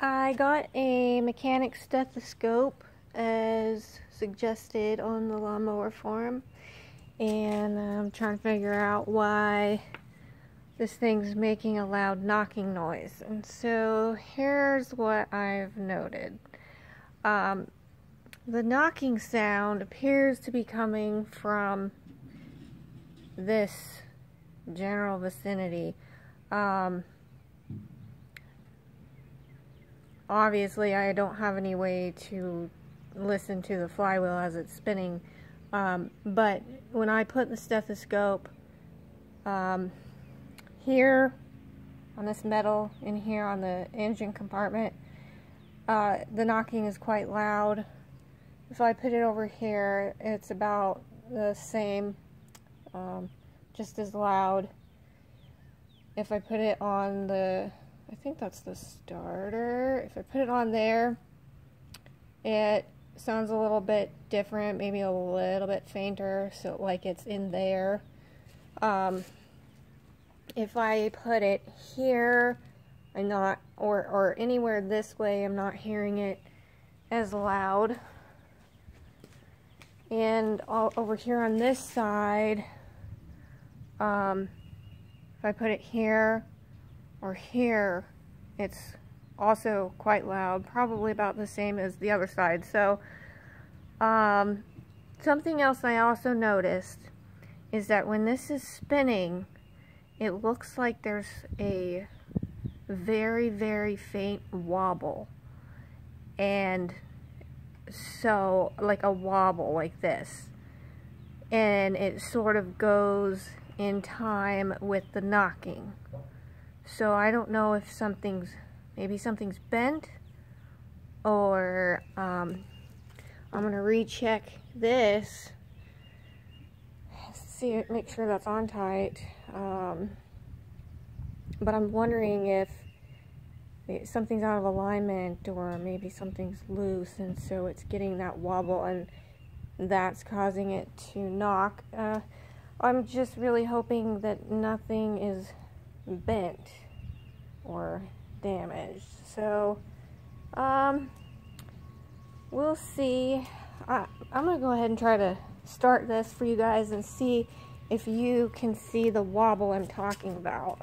I got a mechanic stethoscope as suggested on the lawnmower forum, and I'm trying to figure out why this thing's making a loud knocking noise. And so here's what I've noted. The knocking sound appears to be coming from this general vicinity. Obviously I don't have any way to listen to the flywheel as it's spinning, but when I put the stethoscope here on this metal in here on the engine compartment, the knocking is quite loud. If I put it over here, it's about the same, just as loud. If I put it on the, I think that's the starter, if I put it on there, it sounds a little bit different, maybe a little bit fainter, so like it's in there. If I put it here, I'm not, or anywhere this way, I'm not hearing it as loud. And over here on this side, if I put it here or here, it's also quite loud, probably about the same as the other side. So something else I also noticed is that when this is spinning, it looks like there's a very, very faint wobble. And so, like a wobble like this. And it sort of goes in time with the knocking. So I don't know if maybe something's bent, or I'm gonna recheck this, see, make sure that's on tight. But I'm wondering if something's out of alignment, or maybe something's loose, and so it's getting that wobble, and that's causing it to knock. I'm just really hoping that nothing is bent or damaged. So we'll see. I'm gonna go ahead and try to start this for you guys and see if you can see the wobble I'm talking about.